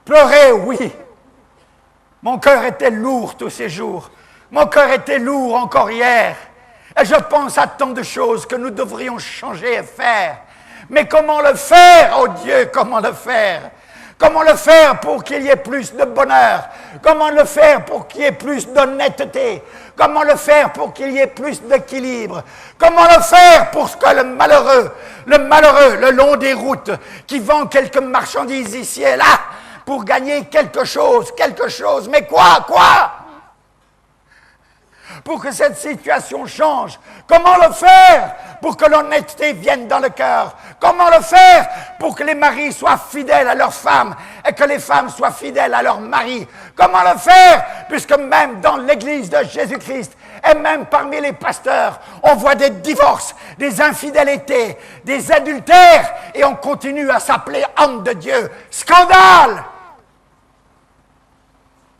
Pleurer, oui. Mon cœur était lourd tous ces jours. Mon cœur était lourd encore hier. Et je pense à tant de choses que nous devrions changer et faire. Mais comment le faire, oh Dieu, comment le faire? Comment le faire pour qu'il y ait plus de bonheur? Comment le faire pour qu'il y ait plus d'honnêteté? Comment le faire pour qu'il y ait plus d'équilibre? Comment le faire pour que le malheureux, le long des routes, qui vend quelques marchandises ici et là, pour gagner quelque chose, mais quoi? Pour que cette situation change. Comment le faire pour que l'honnêteté vienne dans le cœur? Comment le faire pour que les maris soient fidèles à leurs femmes et que les femmes soient fidèles à leurs maris? Comment le faire puisque même dans l'Église de Jésus-Christ et même parmi les pasteurs, on voit des divorces, des infidélités, des adultères et on continue à s'appeler homme de Dieu. Scandale!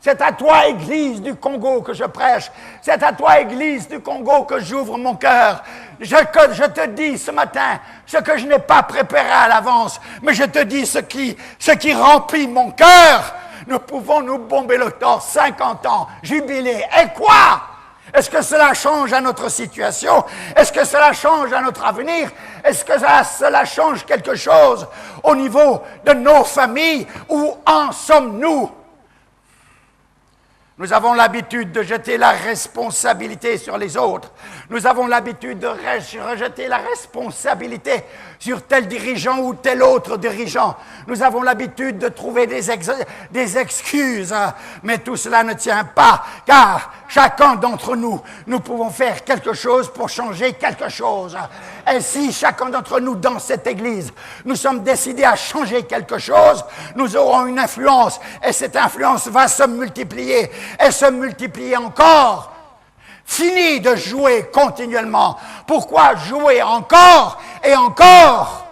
C'est à toi, Église du Congo, que je prêche. C'est à toi, Église du Congo, que j'ouvre mon cœur. Je te dis ce matin ce que je n'ai pas préparé à l'avance, mais je te dis ce qui remplit mon cœur. Nous pouvons nous bomber le torse 50 ans, jubiler. Et quoi? Est-ce que cela change à notre situation? Est-ce que cela change à notre avenir? Est-ce que cela change quelque chose au niveau de nos familles? Où en sommes-nous? Nous avons l'habitude de jeter la responsabilité sur les autres. Nous avons l'habitude de rejeter la responsabilité sur tel dirigeant ou tel autre dirigeant. Nous avons l'habitude de trouver des excuses. Mais tout cela ne tient pas, car chacun d'entre nous, nous pouvons faire quelque chose pour changer quelque chose. Et si chacun d'entre nous, dans cette Église, nous sommes décidés à changer quelque chose, nous aurons une influence. Et cette influence va se multiplier. Et se multiplier encore. Fini de jouer continuellement. Pourquoi jouer encore et encore?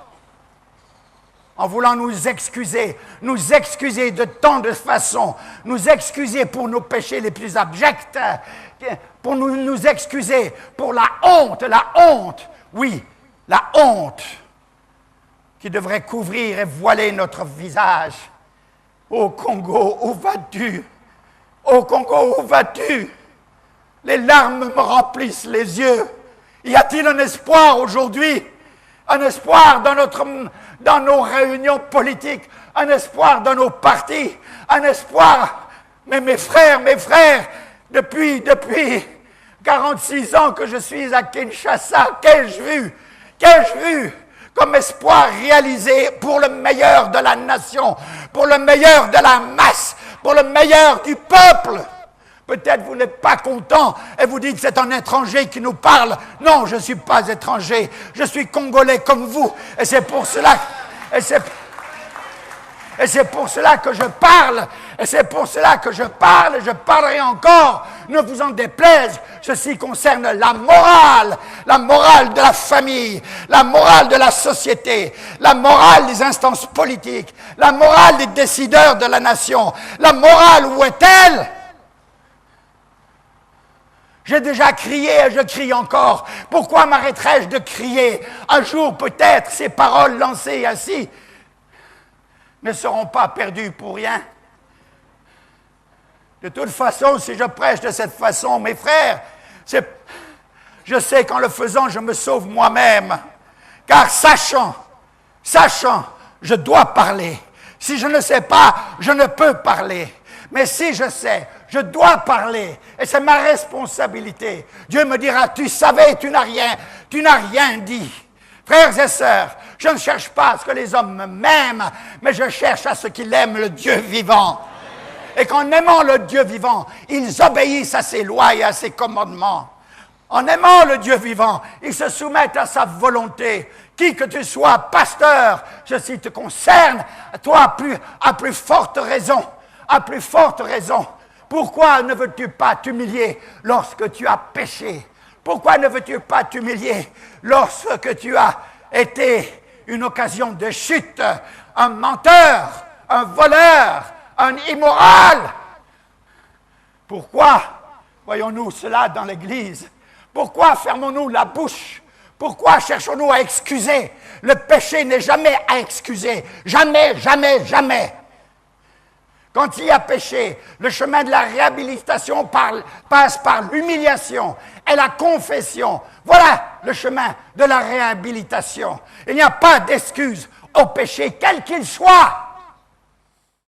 En voulant nous excuser de tant de façons, nous excuser pour nos péchés les plus abjects, pour nous excuser pour la honte, oui, la honte qui devrait couvrir et voiler notre visage. Ô Congo, où vas-tu? Ô Congo, où vas-tu? Les larmes me remplissent les yeux. Y a-t-il un espoir aujourd'hui? Un espoir dans nos réunions politiques? Un espoir dans nos partis? Un espoir? Mais mes frères, depuis 46 ans que je suis à Kinshasa, qu'ai-je vu comme espoir réalisé pour le meilleur de la nation, pour le meilleur de la masse, pour le meilleur du peuple? Peut-être vous n'êtes pas content et vous dites c'est un étranger qui nous parle. Non, je ne suis pas étranger, je suis Congolais comme vous. Et c'est pour cela que je parle. Et c'est pour cela que je parle et je parlerai encore. Ne vous en déplaise, ceci concerne la morale de la famille, la morale de la société, la morale des instances politiques, la morale des décideurs de la nation. La morale, où est-elle? J'ai déjà crié et je crie encore. Pourquoi m'arrêterais-je de crier? Un jour, peut-être, ces paroles lancées ainsi ne seront pas perdues pour rien. De toute façon, si je prêche de cette façon, mes frères, je sais qu'en le faisant, je me sauve moi-même. Car sachant, je dois parler. Si je ne sais pas, je ne peux parler. Mais si je sais, je dois parler. Et c'est ma responsabilité. Dieu me dira, tu savais, tu n'as rien dit. Frères et sœurs, je ne cherche pas à ce que les hommes m'aiment, mais je cherche à ce qu'ils aiment le Dieu vivant. Et qu'en aimant le Dieu vivant, ils obéissent à ses lois et à ses commandements. En aimant le Dieu vivant, ils se soumettent à sa volonté. Qui que tu sois, pasteur, ceci te concerne, toi à plus forte raison. À plus forte raison. Pourquoi ne veux-tu pas t'humilier lorsque tu as péché? Pourquoi ne veux-tu pas t'humilier lorsque tu as été une occasion de chute, un menteur, un voleur, un immoral? Pourquoi voyons-nous cela dans l'Église? Pourquoi fermons-nous la bouche? Pourquoi cherchons-nous à excuser? Le péché n'est jamais à excuser. Jamais, jamais, jamais. Quand il y a péché, le chemin de la réhabilitation passe par l'humiliation et la confession. Voilà le chemin de la réhabilitation. Il n'y a pas d'excuse au péché, quel qu'il soit.